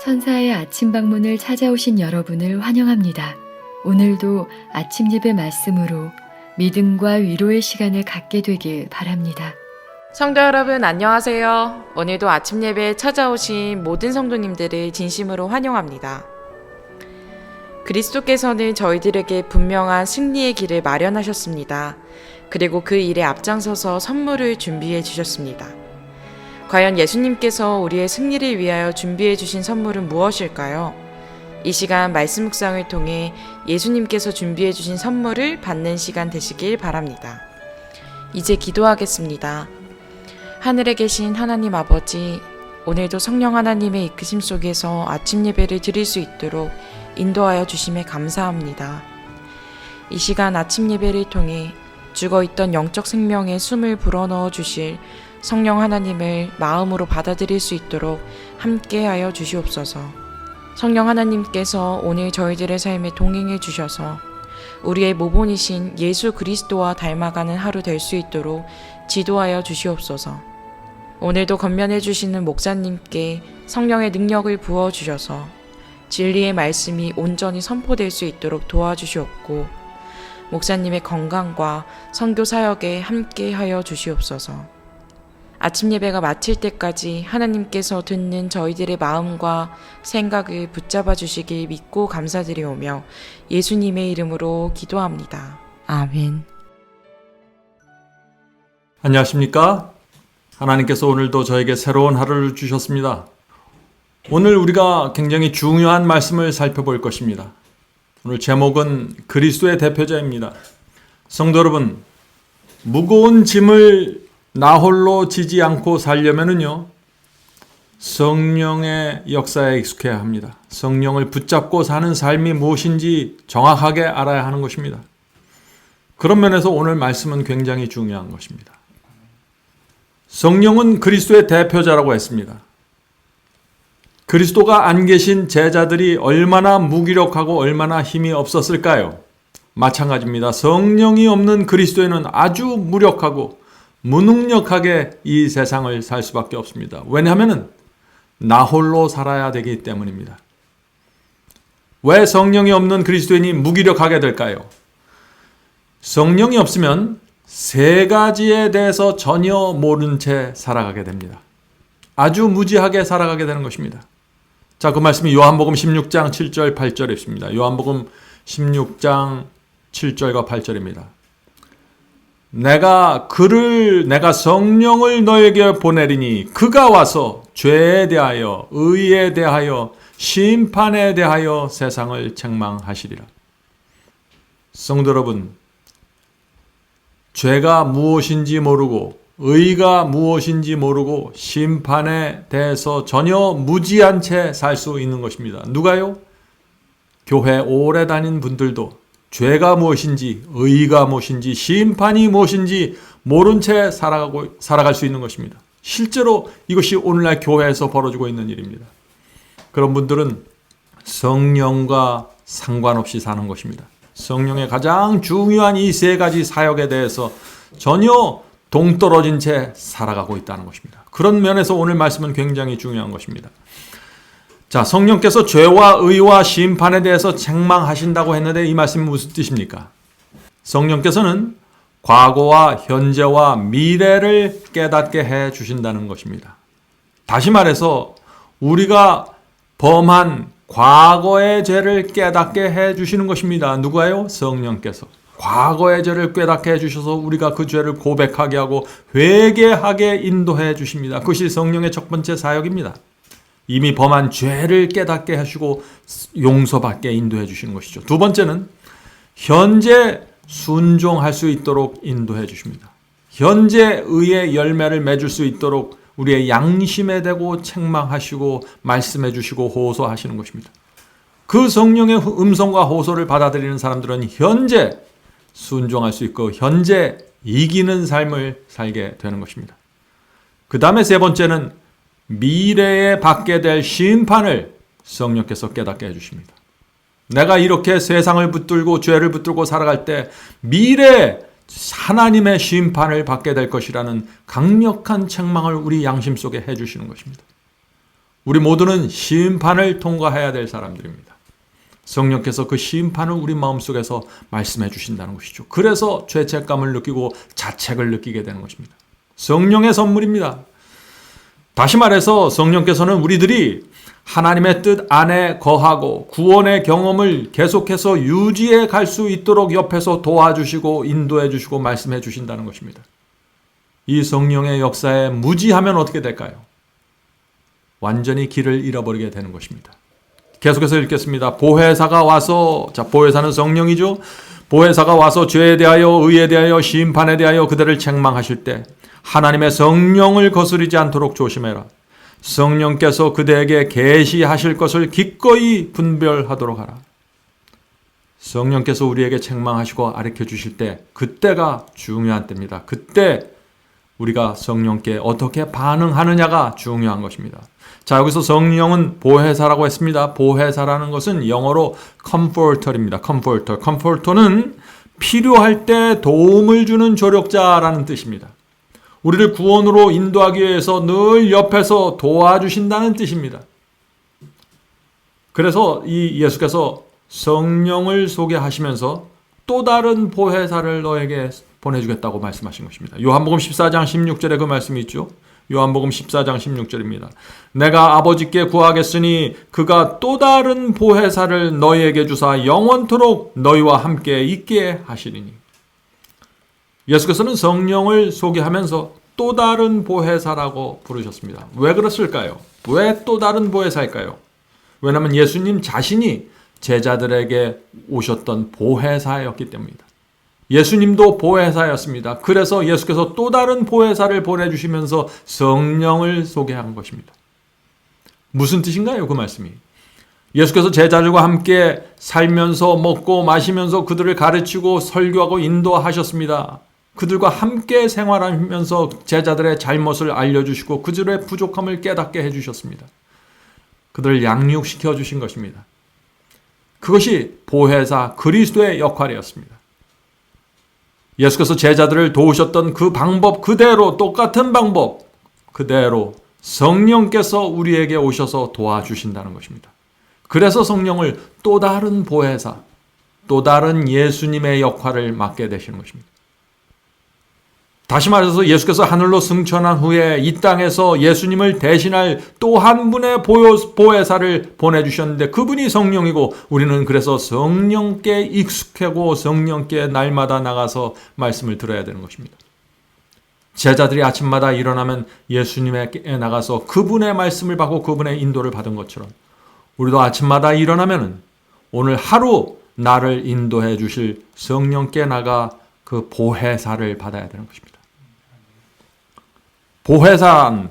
천사의 아침 방문을 찾아오신 여러분을 환영합니다. 오늘도 아침 예배 말씀으로 믿음과 위로의 시간을 갖게 되길 바랍니다. 성도 여러분 안녕하세요. 오늘도 아침 예배에 찾아오신 모든 성도님들을 진심으로 환영합니다. 그리스도께서는 저희들에게 분명한 승리의 길을 마련하셨습니다. 그리고 그 일에 앞장서서 선물을 준비해 주셨습니다. 과연 예수님께서 우리의 승리를 위하여 준비해 주신 선물은 무엇일까요? 이 시간 말씀 묵상을 통해 예수님께서 준비해 주신 선물을 받는 시간 되시길 바랍니다. 이제 기도하겠습니다. 하늘에 계신 하나님 아버지, 오늘도 성령 하나님의 이끄심 속에서 아침 예배를 드릴 수 있도록 인도하여 주심에 감사합니다. 이 시간 아침 예배를 통해 죽어있던 영적 생명에 숨을 불어넣어 주실 성령 하나님을 마음으로 받아들일 수 있도록 함께하여 주시옵소서. 성령 하나님께서 오늘 저희들의 삶에 동행해 주셔서 우리의 모본이신 예수 그리스도와 닮아가는 하루 될 수 있도록 지도하여 주시옵소서. 오늘도 건면해 주시는 목사님께 성령의 능력을 부어 주셔서 진리의 말씀이 온전히 선포될 수 있도록 도와주시옵고 목사님의 건강과 선교 사역에 함께하여 주시옵소서. 아침 예배가 마칠 때까지 하나님께서 듣는 저희들의 마음과 생각을 붙잡아 주시길 믿고 감사드리오며 예수님의 이름으로 기도합니다. 아멘. 안녕하십니까? 하나님께서 오늘도 저에게 새로운 하루를 주셨습니다. 오늘 우리가 굉장히 중요한 말씀을 살펴볼 것입니다. 오늘 제목은 그리스도의 대표자입니다. 성도 여러분, 무거운 짐을 나 홀로 지지 않고 살려면은요, 성령의 역사에 익숙해야 합니다. 성령을 붙잡고 사는 삶이 무엇인지 정확하게 알아야 하는 것입니다. 그런 면에서 오늘 말씀은 굉장히 중요한 것입니다. 성령은 그리스도의 대표자라고 했습니다. 그리스도가 안 계신 제자들이 얼마나 무기력하고 얼마나 힘이 없었을까요? 마찬가지입니다. 성령이 없는 그리스도에는 아주 무력하고 무능력하게 이 세상을 살 수밖에 없습니다. 왜냐하면 나 홀로 살아야 되기 때문입니다. 왜 성령이 없는 그리스도인이 무기력하게 될까요? 성령이 없으면 세 가지에 대해서 전혀 모른 채 살아가게 됩니다. 아주 무지하게 살아가게 되는 것입니다. 자, 그 말씀이 요한복음 16장 7절 8절에 있습니다. 요한복음 16장 7절과 8절입니다. 내가 성령을 너에게 보내리니 그가 와서 죄에 대하여 의에 대하여 심판에 대하여 세상을 책망하시리라. 성도 여러분, 죄가 무엇인지 모르고 의가 무엇인지 모르고 심판에 대해서 전혀 무지한 채 살 수 있는 것입니다. 누가요? 교회 오래 다닌 분들도 죄가 무엇인지 의가 무엇인지 심판이 무엇인지 모른 채 살아갈 수 있는 것입니다. 실제로 이것이 오늘날 교회에서 벌어지고 있는 일입니다. 그런 분들은 성령과 상관없이 사는 것입니다. 성령의 가장 중요한 이 세 가지 사역에 대해서 전혀 동떨어진 채 살아가고 있다는 것입니다. 그런 면에서 오늘 말씀은 굉장히 중요한 것입니다. 자, 성령께서 죄와 의와 심판에 대해서 책망하신다고 했는데 이 말씀이 무슨 뜻입니까? 성령께서는 과거와 현재와 미래를 깨닫게 해 주신다는 것입니다. 다시 말해서 우리가 범한 과거의 죄를 깨닫게 해 주시는 것입니다. 누가요? 성령께서. 과거의 죄를 깨닫게 해 주셔서 우리가 그 죄를 고백하게 하고 회개하게 인도해 주십니다. 그것이 성령의 첫 번째 사역입니다. 이미 범한 죄를 깨닫게 하시고 용서받게 인도해 주시는 것이죠. 두 번째는 현재 순종할 수 있도록 인도해 주십니다. 현재 의의 열매를 맺을 수 있도록 우리의 양심에 대고 책망하시고 말씀해 주시고 호소하시는 것입니다. 그 성령의 음성과 호소를 받아들이는 사람들은 현재 순종할 수 있고 현재 이기는 삶을 살게 되는 것입니다. 그 다음에 세 번째는 미래에 받게 될 심판을 성령께서 깨닫게 해주십니다. 내가 이렇게 세상을 붙들고 죄를 붙들고 살아갈 때 미래에 하나님의 심판을 받게 될 것이라는 강력한 책망을 우리 양심 속에 해주시는 것입니다. 우리 모두는 심판을 통과해야 될 사람들입니다. 성령께서 그 심판을 우리 마음속에서 말씀해 주신다는 것이죠. 그래서 죄책감을 느끼고 자책을 느끼게 되는 것입니다. 성령의 선물입니다. 다시 말해서 성령께서는 우리들이 하나님의 뜻 안에 거하고 구원의 경험을 계속해서 유지해 갈 수 있도록 옆에서 도와주시고 인도해 주시고 말씀해 주신다는 것입니다. 이 성령의 역사에 무지하면 어떻게 될까요? 완전히 길을 잃어버리게 되는 것입니다. 계속해서 읽겠습니다. 보혜사가 와서, 보혜사는 성령이죠. 보혜사가 와서 죄에 대하여 의에 대하여 심판에 대하여 그들을 책망하실 때 하나님의 성령을 거스르지 않도록 조심해라. 성령께서 그대에게 계시하실 것을 기꺼이 분별하도록 하라. 성령께서 우리에게 책망하시고 가르쳐 주실 때 그때가 중요한 때입니다. 그때 우리가 성령께 어떻게 반응하느냐가 중요한 것입니다. 자, 여기서 성령은 보혜사라고 했습니다. 보혜사라는 것은 영어로 comforter입니다. comforter는 필요할 때 도움을 주는 조력자라는 뜻입니다. 우리를 구원으로 인도하기 위해서 늘 옆에서 도와주신다는 뜻입니다. 그래서 이 예수께서 성령을 소개하시면서 또 다른 보혜사를 너에게 보내주겠다고 말씀하신 것입니다. 요한복음 14장 16절에 그 말씀이 있죠. 요한복음 14장 16절입니다. 내가 아버지께 구하겠으니 그가 또 다른 보혜사를 너희에게 주사 영원토록 너희와 함께 있게 하시리니. 예수께서는 성령을 소개하면서 또 다른 보혜사라고 부르셨습니다. 왜 그랬을까요? 왜 또 다른 보혜사일까요? 왜냐하면 예수님 자신이 제자들에게 오셨던 보혜사였기 때문입니다. 예수님도 보혜사였습니다. 그래서 예수께서 또 다른 보혜사를 보내주시면서 성령을 소개한 것입니다. 무슨 뜻인가요? 그 말씀이. 예수께서 제자들과 함께 살면서 먹고 마시면서 그들을 가르치고 설교하고 인도하셨습니다. 그들과 함께 생활하면서 제자들의 잘못을 알려주시고 그들의 부족함을 깨닫게 해주셨습니다. 그들을 양육시켜 주신 것입니다. 그것이 보혜사 그리스도의 역할이었습니다. 예수께서 제자들을 도우셨던 그 방법 그대로, 똑같은 방법 그대로 성령께서 우리에게 오셔서 도와주신다는 것입니다. 그래서 성령을 또 다른 보혜사, 또 다른 예수님의 역할을 맡게 되시는 것입니다. 다시 말해서 예수께서 하늘로 승천한 후에 이 땅에서 예수님을 대신할 또 한 분의 보혜사를 보내주셨는데 그분이 성령이고 우리는 그래서 성령께 익숙하고 성령께 날마다 나가서 말씀을 들어야 되는 것입니다. 제자들이 아침마다 일어나면 예수님에게 나가서 그분의 말씀을 받고 그분의 인도를 받은 것처럼 우리도 아침마다 일어나면 오늘 하루 나를 인도해 주실 성령께 나가 그 보혜사를 받아야 되는 것입니다. 보혜사란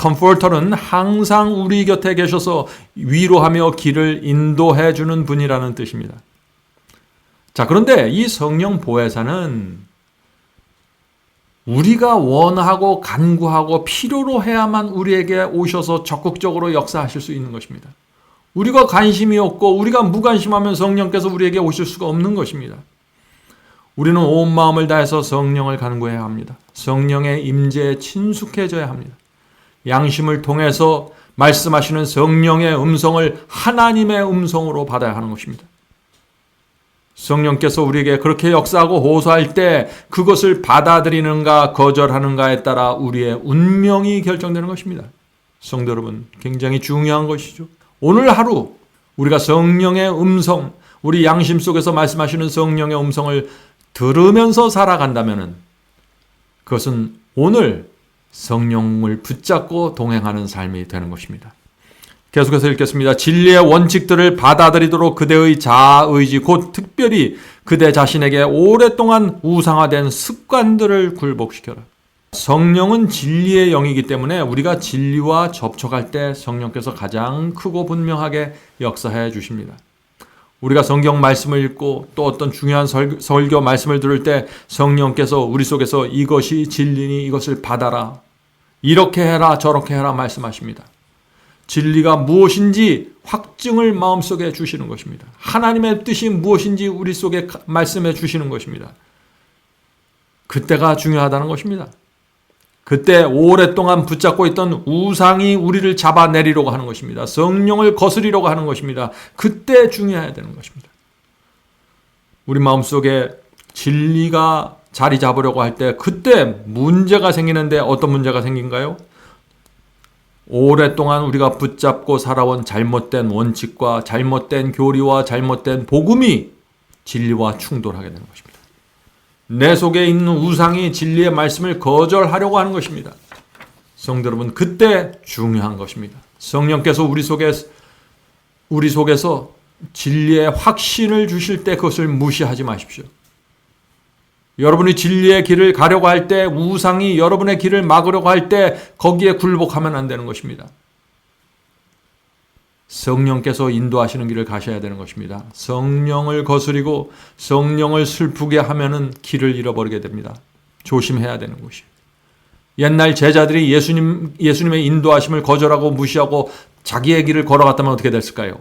comforter는 항상 우리 곁에 계셔서 위로하며 길을 인도해 주는 분이라는 뜻입니다. 자, 그런데 이 성령 보혜사는 우리가 원하고 간구하고 필요로 해야만 우리에게 오셔서 적극적으로 역사하실 수 있는 것입니다. 우리가 관심이 없고 우리가 무관심하면 성령께서 우리에게 오실 수가 없는 것입니다. 우리는 온 마음을 다해서 성령을 간구해야 합니다. 성령의 임재에 친숙해져야 합니다. 양심을 통해서 말씀하시는 성령의 음성을 하나님의 음성으로 받아야 하는 것입니다. 성령께서 우리에게 그렇게 역사하고 호소할 때 그것을 받아들이는가 거절하는가에 따라 우리의 운명이 결정되는 것입니다. 성도 여러분, 굉장히 중요한 것이죠. 오늘 하루 우리가 성령의 음성, 우리 양심 속에서 말씀하시는 성령의 음성을 들으면서 살아간다면 그것은 오늘 성령을 붙잡고 동행하는 삶이 되는 것입니다. 계속해서 읽겠습니다. 진리의 원칙들을 받아들이도록 그대의 자아의지 곧 특별히 그대 자신에게 오랫동안 우상화된 습관들을 굴복시켜라. 성령은 진리의 영이기 때문에 우리가 진리와 접촉할 때 성령께서 가장 크고 분명하게 역사해 주십니다. 우리가 성경 말씀을 읽고 또 어떤 중요한 설교 말씀을 들을 때 성령께서 우리 속에서 이것이 진리니 이것을 받아라. 이렇게 해라 저렇게 해라 말씀하십니다. 진리가 무엇인지 확증을 마음속에 주시는 것입니다. 하나님의 뜻이 무엇인지 우리 속에 말씀해 주시는 것입니다. 그때가 중요하다는 것입니다. 그때 오랫동안 붙잡고 있던 우상이 우리를 잡아내리려고 하는 것입니다. 성령을 거스리려고 하는 것입니다. 그때 중요해야 되는 것입니다. 우리 마음속에 진리가 자리 잡으려고 할 때 그때 문제가 생기는데 어떤 문제가 생긴가요? 오랫동안 우리가 붙잡고 살아온 잘못된 원칙과 잘못된 교리와 잘못된 복음이 진리와 충돌하게 되는 것입니다. 내 속에 있는 우상이 진리의 말씀을 거절하려고 하는 것입니다. 성도 여러분, 그때 중요한 것입니다. 성령께서 우리 속에서 진리의 확신을 주실 때 그것을 무시하지 마십시오. 여러분이 진리의 길을 가려고 할 때, 우상이 여러분의 길을 막으려고 할 때 거기에 굴복하면 안 되는 것입니다. 성령께서 인도하시는 길을 가셔야 되는 것입니다. 성령을 거스리고 성령을 슬프게 하면은 길을 잃어버리게 됩니다. 조심해야 되는 것이에요. 옛날 제자들이 예수님의 인도하심을 거절하고 무시하고 자기의 길을 걸어갔다면 어떻게 됐을까요?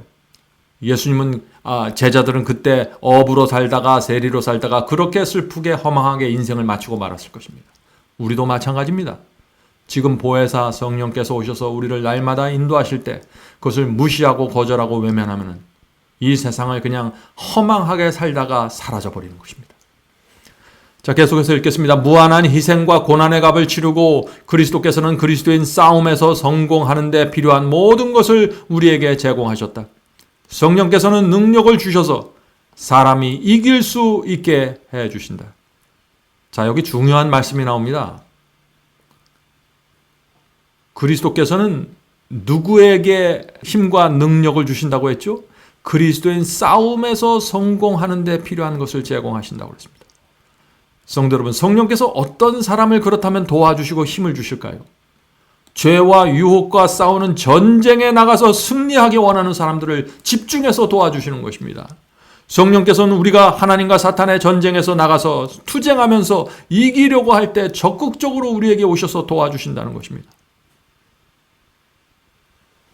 제자들은 그때 업으로 살다가 세리로 살다가 그렇게 슬프게 허망하게 인생을 마치고 말았을 것입니다. 우리도 마찬가지입니다. 지금 보혜사 성령께서 오셔서 우리를 날마다 인도하실 때 그것을 무시하고 거절하고 외면하면 이 세상을 그냥 허망하게 살다가 사라져버리는 것입니다. 자, 계속해서 읽겠습니다. 무한한 희생과 고난의 값을 치르고 그리스도께서는 그리스도인 싸움에서 성공하는 데 필요한 모든 것을 우리에게 제공하셨다. 성령께서는 능력을 주셔서 사람이 이길 수 있게 해 주신다. 자, 여기 중요한 말씀이 나옵니다. 그리스도께서는 누구에게 힘과 능력을 주신다고 했죠? 그리스도인 싸움에서 성공하는 데 필요한 것을 제공하신다고 했습니다. 성도 여러분, 성령께서 어떤 사람을 그렇다면 도와주시고 힘을 주실까요? 죄와 유혹과 싸우는 전쟁에 나가서 승리하기 원하는 사람들을 집중해서 도와주시는 것입니다. 성령께서는 우리가 하나님과 사탄의 전쟁에서 나가서 투쟁하면서 이기려고 할 때 적극적으로 우리에게 오셔서 도와주신다는 것입니다.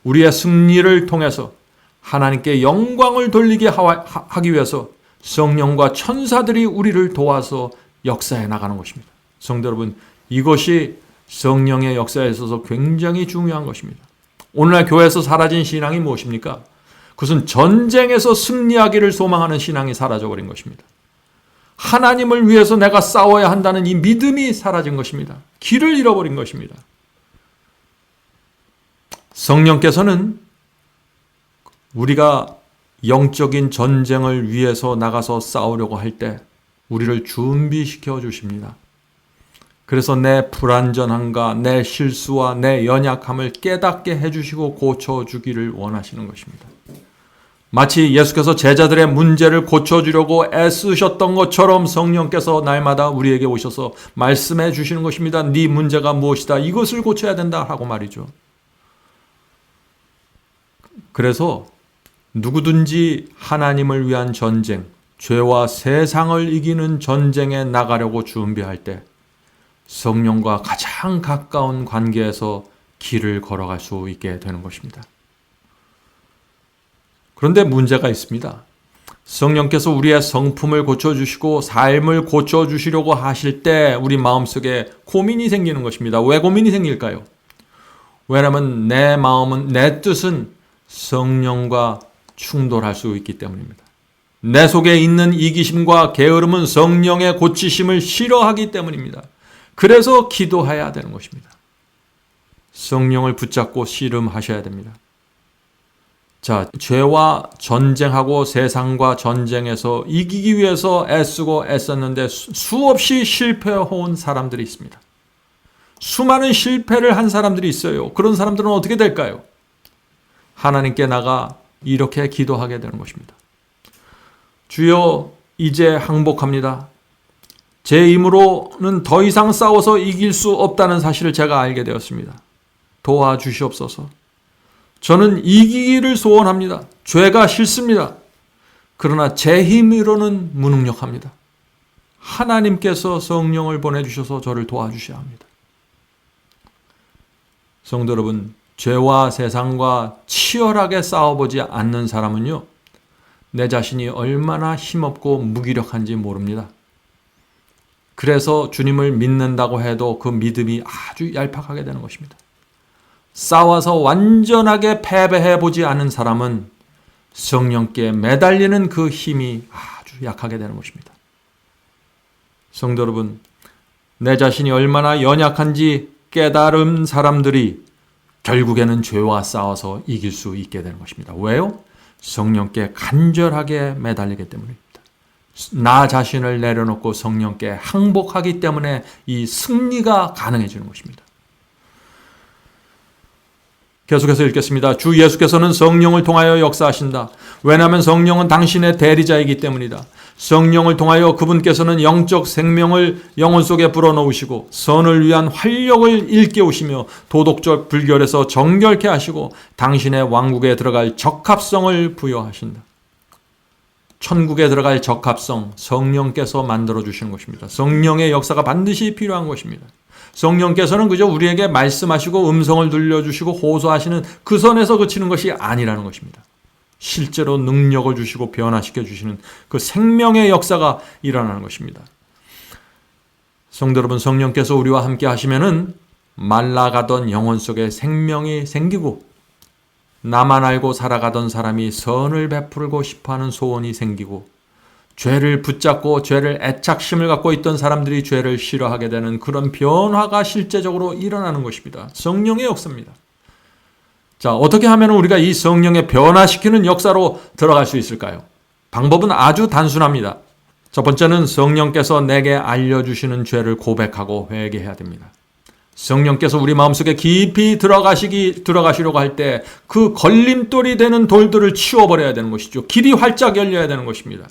우리의 승리를 통해서 하나님께 영광을 돌리게 하기 위해서 성령과 천사들이 우리를 도와서 역사해 나가는 것입니다. 성도 여러분, 이것이 성령의 역사에 있어서 굉장히 중요한 것입니다. 오늘날 교회에서 사라진 신앙이 무엇입니까? 그것은 전쟁에서 승리하기를 소망하는 신앙이 사라져버린 것입니다. 하나님을 위해서 내가 싸워야 한다는 이 믿음이 사라진 것입니다. 길을 잃어버린 것입니다. 성령께서는 우리가 영적인 전쟁을 위해서 나가서 싸우려고 할 때 우리를 준비시켜 주십니다. 그래서 내 불완전함과 내 실수와 내 연약함을 깨닫게 해주시고 고쳐주기를 원하시는 것입니다. 마치 예수께서 제자들의 문제를 고쳐주려고 애쓰셨던 것처럼 성령께서 날마다 우리에게 오셔서 말씀해 주시는 것입니다. 네 문제가 무엇이다. 이것을 고쳐야 된다 하고 말이죠. 그래서 누구든지 하나님을 위한 전쟁, 죄와 세상을 이기는 전쟁에 나가려고 준비할 때 성령과 가장 가까운 관계에서 길을 걸어갈 수 있게 되는 것입니다. 그런데 문제가 있습니다. 성령께서 우리의 성품을 고쳐주시고 삶을 고쳐주시려고 하실 때 우리 마음속에 고민이 생기는 것입니다. 왜 고민이 생길까요? 왜냐하면 내 마음은, 내 뜻은 성령과 충돌할 수 있기 때문입니다. 내 속에 있는 이기심과 게으름은 성령의 고치심을 싫어하기 때문입니다. 그래서 기도해야 되는 것입니다. 성령을 붙잡고 씨름하셔야 됩니다. 자, 죄와 전쟁하고 세상과 전쟁에서 이기기 위해서 애쓰고 애썼는데 수없이 실패해온 사람들이 있습니다. 수많은 실패를 한 사람들이 있어요. 그런 사람들은 어떻게 될까요? 하나님께 나가 이렇게 기도하게 되는 것입니다. 주여, 이제 항복합니다. 제 힘으로는 더 이상 싸워서 이길 수 없다는 사실을 제가 알게 되었습니다. 도와주시옵소서. 저는 이기기를 소원합니다. 죄가 싫습니다. 그러나 제 힘으로는 무능력합니다. 하나님께서 성령을 보내주셔서 저를 도와주셔야 합니다. 성도 여러분, 죄와 세상과 치열하게 싸워보지 않는 사람은요, 내 자신이 얼마나 힘없고 무기력한지 모릅니다. 그래서 주님을 믿는다고 해도 그 믿음이 아주 얄팍하게 되는 것입니다. 싸워서 완전하게 패배해 보지 않은 사람은 성령께 매달리는 그 힘이 아주 약하게 되는 것입니다. 성도 여러분, 내 자신이 얼마나 연약한지 깨달은 사람들이 결국에는 죄와 싸워서 이길 수 있게 되는 것입니다. 왜요? 성령께 간절하게 매달리기 때문입니다. 나 자신을 내려놓고 성령께 항복하기 때문에 이 승리가 가능해지는 것입니다. 계속해서 읽겠습니다. 주 예수께서는 성령을 통하여 역사하신다. 왜냐하면 성령은 당신의 대리자이기 때문이다. 성령을 통하여 그분께서는 영적 생명을 영혼 속에 불어넣으시고 선을 위한 활력을 일깨우시며 도덕적 불결에서 정결케 하시고 당신의 왕국에 들어갈 적합성을 부여하신다. 천국에 들어갈 적합성, 성령께서 만들어주시는 것입니다. 성령의 역사가 반드시 필요한 것입니다. 성령께서는 그저 우리에게 말씀하시고 음성을 들려주시고 호소하시는 그 선에서 그치는 것이 아니라는 것입니다. 실제로 능력을 주시고 변화시켜 주시는 그 생명의 역사가 일어나는 것입니다. 성도 여러분, 성령께서 우리와 함께 하시면은 말라가던 영혼 속에 생명이 생기고 나만 알고 살아가던 사람이 선을 베풀고 싶어하는 소원이 생기고 죄를 붙잡고 죄를 애착심을 갖고 있던 사람들이 죄를 싫어하게 되는 그런 변화가 실제적으로 일어나는 것입니다. 성령의 역사입니다. 자, 어떻게 하면 우리가 이 성령의 변화시키는 역사로 들어갈 수 있을까요? 방법은 아주 단순합니다. 첫 번째는 성령께서 내게 알려주시는 죄를 고백하고 회개해야 됩니다. 성령께서 우리 마음속에 깊이 들어가시려고 할 때 그 걸림돌이 되는 돌들을 치워버려야 되는 것이죠. 길이 활짝 열려야 되는 것입니다.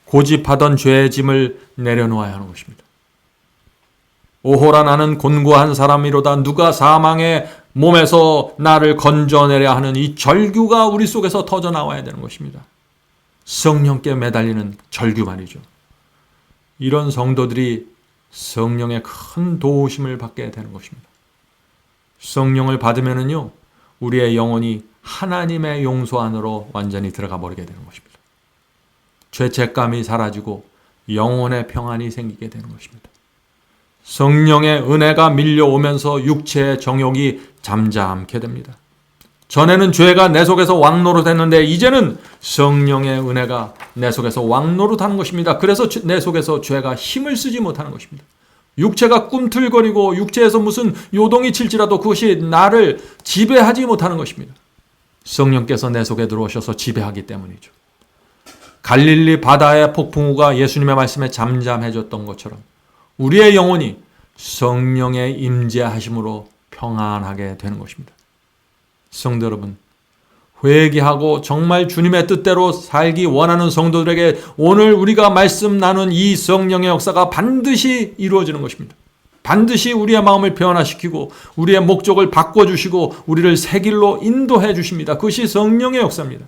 고집하던 죄의 짐을 내려놓아야 하는 것입니다. 오호라 나는 곤고한 사람이로다. 누가 사망의 몸에서 나를 건져내려 하는 이 절규가 우리 속에서 터져나와야 되는 것입니다. 성령께 매달리는 절규 말이죠. 이런 성도들이 성령의 큰 도우심을 받게 되는 것입니다. 성령을 받으면은요, 우리의 영혼이 하나님의 용서 안으로 완전히 들어가 버리게 되는 것입니다. 죄책감이 사라지고 영혼의 평안이 생기게 되는 것입니다. 성령의 은혜가 밀려오면서 육체의 정욕이 잠잠케 됩니다. 전에는 죄가 내 속에서 왕노릇했는데 이제는 성령의 은혜가 내 속에서 왕노릇하는 것입니다. 그래서 내 속에서 죄가 힘을 쓰지 못하는 것입니다. 육체가 꿈틀거리고 육체에서 무슨 요동이 칠지라도 그것이 나를 지배하지 못하는 것입니다. 성령께서 내 속에 들어오셔서 지배하기 때문이죠. 갈릴리 바다의 폭풍우가 예수님의 말씀에 잠잠해졌던 것처럼 우리의 영혼이 성령의 임재하심으로 평안하게 되는 것입니다. 성도 여러분, 회개하고 정말 주님의 뜻대로 살기 원하는 성도들에게 오늘 우리가 말씀 나눈 이 성령의 역사가 반드시 이루어지는 것입니다. 반드시 우리의 마음을 변화시키고 우리의 목적을 바꿔주시고 우리를 새 길로 인도해 주십니다. 그것이 성령의 역사입니다.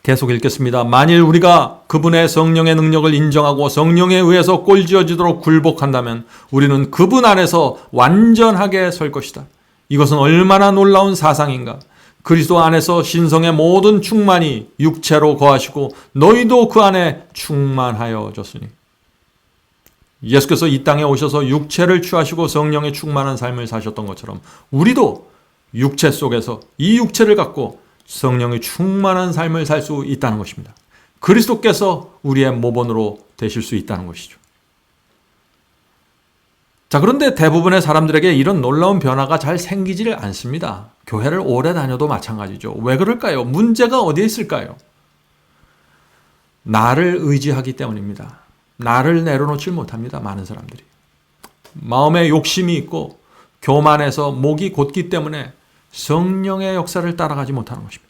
계속 읽겠습니다. 만일 우리가 그분의 성령의 능력을 인정하고 성령에 의해서 꼴지어지도록 굴복한다면 우리는 그분 안에서 완전하게 설 것이다. 이것은 얼마나 놀라운 사상인가. 그리스도 안에서 신성의 모든 충만이 육체로 거하시고 너희도 그 안에 충만하여졌으니. 예수께서 이 땅에 오셔서 육체를 취하시고 성령의 충만한 삶을 사셨던 것처럼 우리도 육체 속에서 이 육체를 갖고 성령의 충만한 삶을 살 수 있다는 것입니다. 그리스도께서 우리의 모본으로 되실 수 있다는 것이죠. 자, 그런데 대부분의 사람들에게 이런 놀라운 변화가 잘 생기지를 않습니다. 교회를 오래 다녀도 마찬가지죠. 왜 그럴까요? 문제가 어디에 있을까요? 나를 의지하기 때문입니다. 나를 내려놓지 못합니다. 많은 사람들이. 마음에 욕심이 있고 교만해서 목이 곧기 때문에 성령의 역사를 따라가지 못하는 것입니다.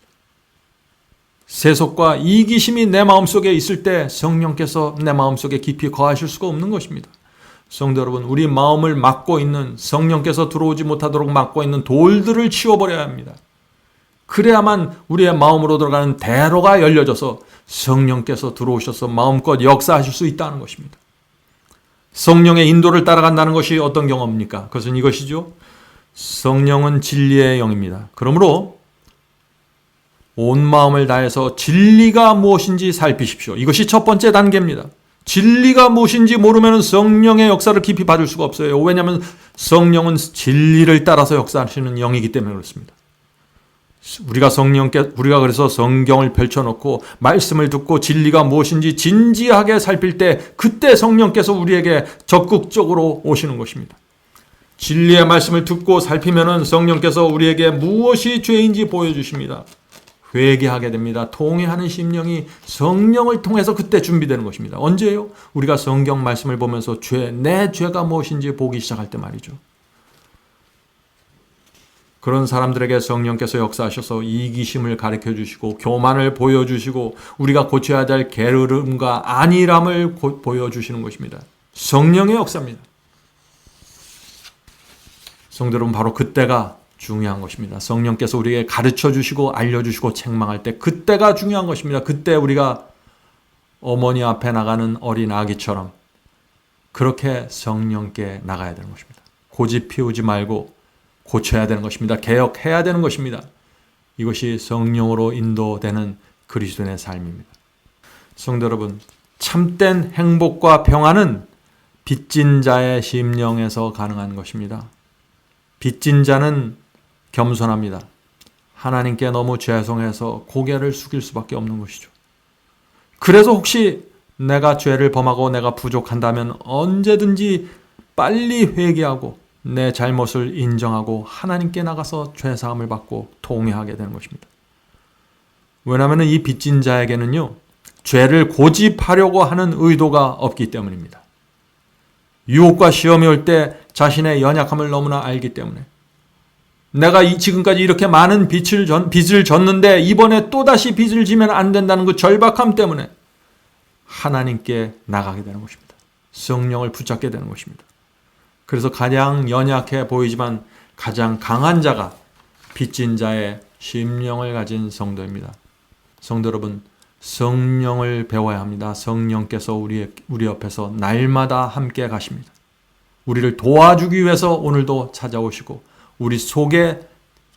세속과 이기심이 내 마음속에 있을 때 성령께서 내 마음속에 깊이 거하실 수가 없는 것입니다. 성도 여러분, 우리 마음을 막고 있는 성령께서 들어오지 못하도록 막고 있는 돌들을 치워버려야 합니다. 그래야만 우리의 마음으로 들어가는 대로가 열려져서 성령께서 들어오셔서 마음껏 역사하실 수 있다는 것입니다. 성령의 인도를 따라간다는 것이 어떤 경험입니까? 그것은 이것이죠. 성령은 진리의 영입니다. 그러므로 온 마음을 다해서 진리가 무엇인지 살피십시오. 이것이 첫 번째 단계입니다. 진리가 무엇인지 모르면 성령의 역사를 깊이 받을 수가 없어요. 왜냐하면 성령은 진리를 따라서 역사하시는 영이기 때문에 그렇습니다. 우리가 그래서 성경을 펼쳐놓고 말씀을 듣고 진리가 무엇인지 진지하게 살필 때 그때 성령께서 우리에게 적극적으로 오시는 것입니다. 진리의 말씀을 듣고 살피면은 성령께서 우리에게 무엇이 죄인지 보여주십니다. 회개하게 됩니다. 통회하는 심령이 성령을 통해서 그때 준비되는 것입니다. 언제요? 우리가 성경 말씀을 보면서 내 죄가 무엇인지 보기 시작할 때 말이죠. 그런 사람들에게 성령께서 역사하셔서 이기심을 가르쳐 주시고 교만을 보여주시고 우리가 고쳐야 될 게으름과 안일함을 보여주시는 것입니다. 성령의 역사입니다. 성도 여러분, 바로 그때가 중요한 것입니다. 성령께서 우리에게 가르쳐 주시고 알려주시고 책망할 때 그때가 중요한 것입니다. 그때 우리가 어머니 앞에 나가는 어린 아기처럼 그렇게 성령께 나가야 되는 것입니다. 고집 피우지 말고 고쳐야 되는 것입니다. 개혁해야 되는 것입니다. 이것이 성령으로 인도되는 그리스도인의 삶입니다. 성도 여러분, 참된 행복과 평안은 빚진 자의 심령에서 가능한 것입니다. 빚진 자는 겸손합니다. 하나님께 너무 죄송해서 고개를 숙일 수밖에 없는 것이죠. 그래서 혹시 내가 죄를 범하고 내가 부족한다면 언제든지 빨리 회개하고 내 잘못을 인정하고 하나님께 나가서 죄사함을 받고 통회하게 되는 것입니다. 왜냐하면 이 빚진 자에게는요, 죄를 고집하려고 하는 의도가 없기 때문입니다. 유혹과 시험이 올 때 자신의 연약함을 너무나 알기 때문에 내가 지금까지 이렇게 많은 빚을 졌는데 이번에 또다시 빚을 지면 안 된다는 그 절박함 때문에 하나님께 나가게 되는 것입니다. 성령을 붙잡게 되는 것입니다. 그래서 가장 연약해 보이지만 가장 강한 자가 빚진 자의 심령을 가진 성도입니다. 성도 여러분, 성령을 배워야 합니다. 성령께서 우리 옆에서 날마다 함께 가십니다. 우리를 도와주기 위해서 오늘도 찾아오시고 우리 속에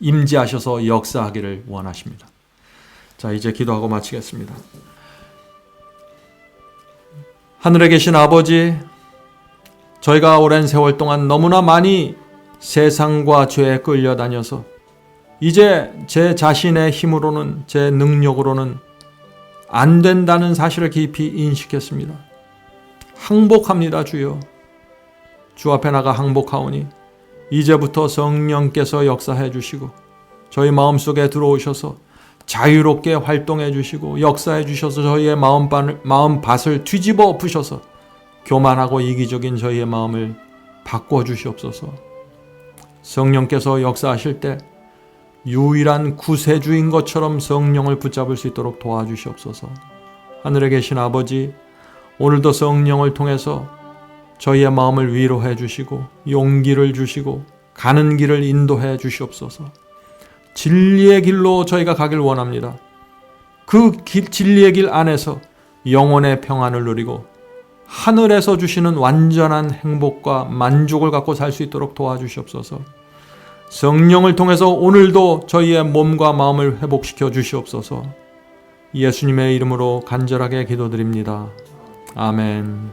임재하셔서 역사하기를 원하십니다. 자, 이제 기도하고 마치겠습니다. 하늘에 계신 아버지, 저희가 오랜 세월 동안 너무나 많이 세상과 죄에 끌려다녀서 이제 제 자신의 힘으로는, 제 능력으로는 안 된다는 사실을 깊이 인식했습니다. 항복합니다, 주여. 주 앞에 나가 항복하오니 이제부터 성령께서 역사해 주시고 저희 마음속에 들어오셔서 자유롭게 활동해 주시고 역사해 주셔서 저희의 마음밭을 뒤집어 엎으셔서 교만하고 이기적인 저희의 마음을 바꿔 주시옵소서. 성령께서 역사하실 때 유일한 구세주인 것처럼 성령을 붙잡을 수 있도록 도와주시옵소서. 하늘에 계신 아버지, 오늘도 성령을 통해서 저희의 마음을 위로해 주시고 용기를 주시고 가는 길을 인도해 주시옵소서. 진리의 길로 저희가 가길 원합니다. 그 진리의 길 안에서 영혼의 평안을 누리고 하늘에서 주시는 완전한 행복과 만족을 갖고 살 수 있도록 도와주시옵소서. 성령을 통해서 오늘도 저희의 몸과 마음을 회복시켜 주시옵소서. 예수님의 이름으로 간절하게 기도드립니다. 아멘.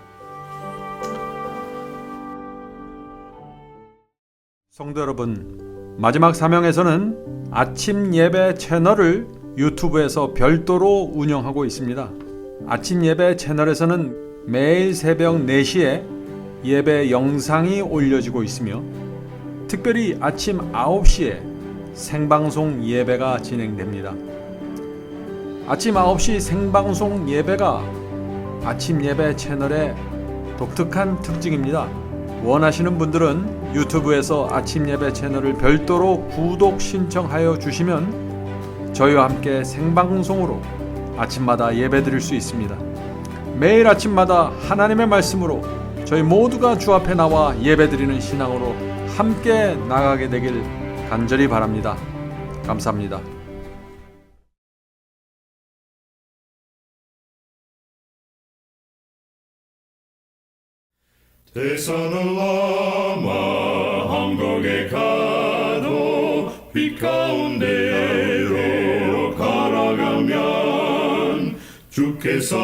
성도 여러분, 마지막 사명에서는 아침 예배 채널을 유튜브에서 별도로 운영하고 있습니다. 아침 예배 채널에서는 매일 새벽 4시에 예배 영상이 올려지고 있으며 특별히 아침 9시에 생방송 예배가 진행됩니다. 아침 9시 생방송 예배가 아침 예배 채널의 독특한 특징입니다. 원하시는 분들은 유튜브에서 아침 예배 채널을 별도로 구독 신청하여 주시면 저희와 함께 생방송으로 아침마다 예배 드릴 수 있습니다. 매일 아침마다 하나님의 말씀으로 저희 모두가 주 앞에 나와 예배 드리는 신앙으로 함께 나가게 되길 간절히 바랍니다. 감사합니다. 대산을 넘어 한국에 가도 빛 가운데로 걸어가면 주께서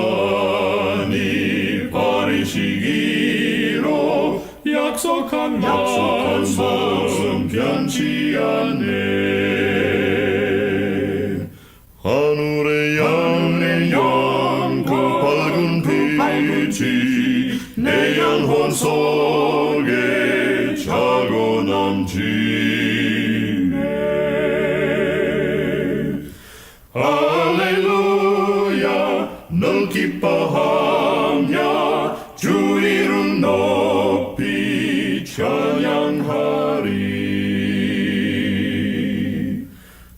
네 되시기로 약속한 말씀 변치 않네. 하늘의 영광 그 밝은 빛이 내 영혼 속에 자고 남지네. 할렐루야 널 기뻐하며 주 이름 높이 찬양하리.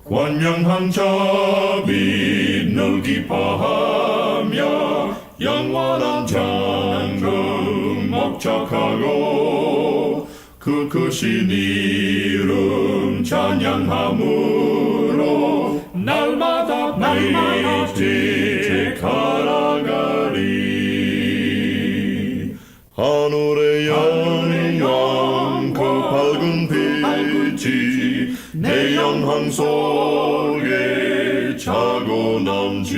관영한 자비 널 기뻐하며 영원한 장금 목적하고 그 크신 이름 찬양함으로 날마다 빛에 갈아가리. 하늘의 영광 그 밝은 빛이 내 영혼 속에 자고 남지네.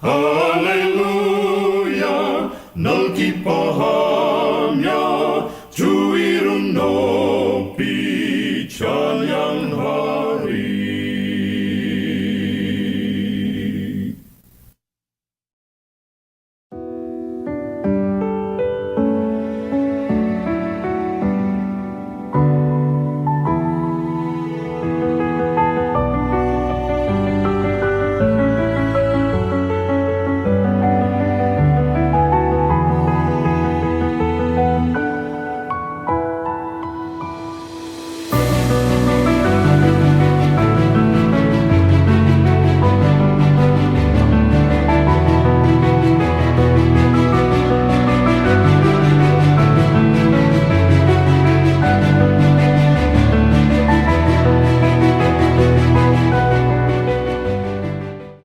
할렐루야 널 기뻐하며 주